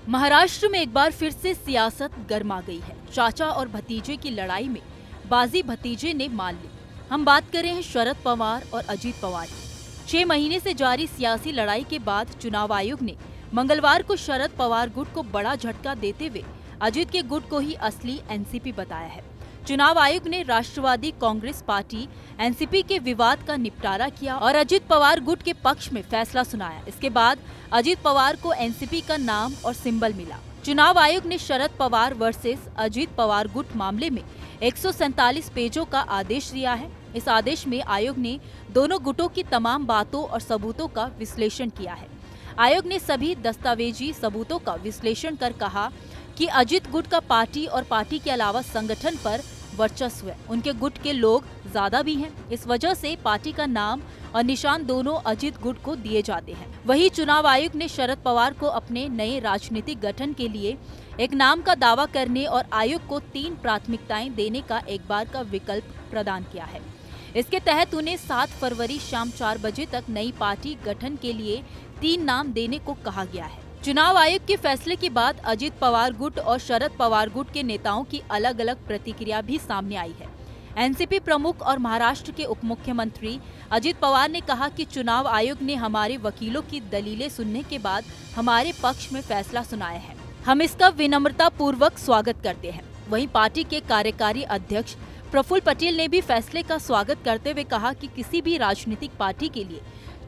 महाराष्ट्र में एक बार फिर से सियासत गर्मा गई है। चाचा और भतीजे की लड़ाई में बाजी भतीजे ने मान ली। हम बात कर रहे हैं शरद पवार और अजीत पवार की। 6 महीने से जारी सियासी लड़ाई के बाद चुनाव आयोग ने मंगलवार को शरद पवार गुट को बड़ा झटका देते हुए अजीत के गुट को ही असली एनसीपी बताया है। चुनाव आयोग ने राष्ट्रवादी कांग्रेस पार्टी एनसीपी के विवाद का निपटारा किया और अजीत पवार गुट के पक्ष में फैसला सुनाया। इसके बाद अजीत पवार को एनसीपी का नाम और सिंबल मिला। चुनाव आयोग ने शरद पवार वर्सेस अजीत पवार गुट मामले में 147 पेजों का आदेश दिया है। इस आदेश में आयोग ने दोनों गुटों की तमाम बातों और सबूतों का विश्लेषण किया है। आयोग ने सभी दस्तावेजी सबूतों का विश्लेषण कर कहा कि अजीत गुट का पार्टी और पार्टी के अलावा संगठन पर वर्चस्व है। उनके गुट के लोग ज्यादा भी हैं। इस वजह से पार्टी का नाम और निशान दोनों अजीत गुट को दिए जाते हैं। वहीं चुनाव आयोग ने शरद पवार को अपने नए राजनीतिक गठन के लिए एक नाम का दावा करने और आयोग को 3 प्राथमिकताएं देने का एक बार का विकल्प प्रदान किया है। इसके तहत उन्हें 7 फरवरी शाम 4 बजे तक नई पार्टी गठन के लिए 3 नाम देने को कहा गया है। चुनाव आयोग के फैसले के बाद अजीत पवार गुट और शरद पवार गुट के नेताओं की अलग अलग प्रतिक्रिया भी सामने आई है। एनसीपी प्रमुख और महाराष्ट्र के उप मुख्यमंत्री अजीत पवार ने कहा कि चुनाव आयोग ने हमारे वकीलों की दलीलें सुनने के बाद हमारे पक्ष में फैसला सुनाया है। हम इसका विनम्रता पूर्वक स्वागत करते हैं। वहीं पार्टी के कार्यकारी अध्यक्ष प्रफुल्ल पटेल ने भी फैसले का स्वागत करते हुए कहा कि किसी भी राजनीतिक पार्टी के लिए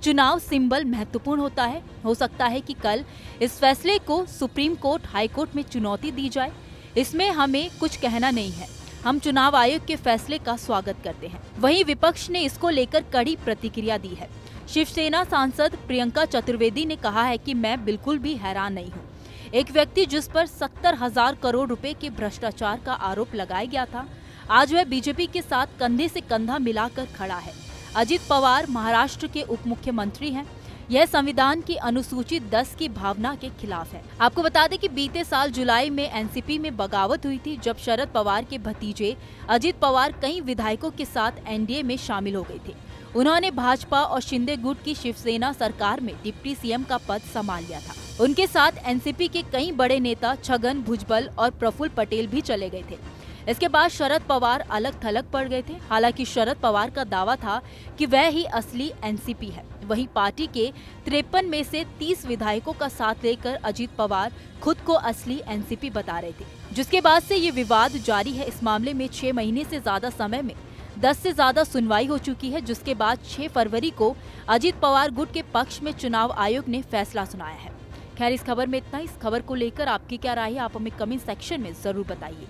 चुनाव सिंबल महत्वपूर्ण होता है। हो सकता है कि कल इस फैसले को सुप्रीम कोर्ट, हाई कोर्ट में चुनौती दी जाए। इसमें हमें कुछ कहना नहीं है। हम चुनाव आयोग के फैसले का स्वागत करते हैं। वहीं विपक्ष ने इसको लेकर कड़ी प्रतिक्रिया दी है। शिवसेना सांसद प्रियंका चतुर्वेदी ने कहा है कि मैं बिल्कुल भी हैरान नहीं हूँ। एक व्यक्ति जिस पर 70,000 करोड़ रुपए के भ्रष्टाचार का आरोप लगाया गया था, आज वह बीजेपी के साथ कंधे से कंधा मिलाकर खड़ा है। अजीत पवार महाराष्ट्र के उप मुख्यमंत्री हैं। यह संविधान की अनुसूचित 10 की भावना के खिलाफ है। आपको बता दें कि बीते साल जुलाई में एनसीपी में बगावत हुई थी, जब शरद पवार के भतीजे अजीत पवार कई विधायकों के साथ एनडीए में शामिल हो गए थे। उन्होंने भाजपा और शिंदे गुट की शिवसेना सरकार में डिप्टी सीएम का पद संभाल लिया था। उनके साथ एनसीपी के कई बड़े नेता छगन भुजबल और प्रफुल्ल पटेल भी चले गए थे। इसके बाद शरद पवार अलग थलग पड़ गए थे। हालांकि शरद पवार का दावा था कि वह ही असली एनसीपी है। वहीं पार्टी के 53 में से 30 विधायकों का साथ लेकर अजीत पवार खुद को असली एनसीपी बता रहे थे, जिसके बाद से ये विवाद जारी है। इस मामले में 6 महीने से ज्यादा समय में 10 से ज्यादा सुनवाई हो चुकी है, जिसके बाद 6 फरवरी को अजीत पवार गुट के पक्ष में चुनाव आयोग ने फैसला सुनाया है। खैर, इस खबर में इतना। इस खबर को लेकर आपकी क्या राय है, आप हमें कमेंट सेक्शन में जरूर बताइए।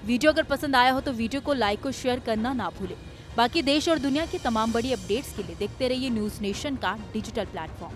वीडियो अगर पसंद आया हो तो वीडियो को लाइक और शेयर करना ना भूलें। बाकी देश और दुनिया की तमाम बड़ी अपडेट्स के लिए देखते रहिए न्यूज़ नेशन का डिजिटल प्लेटफॉर्म।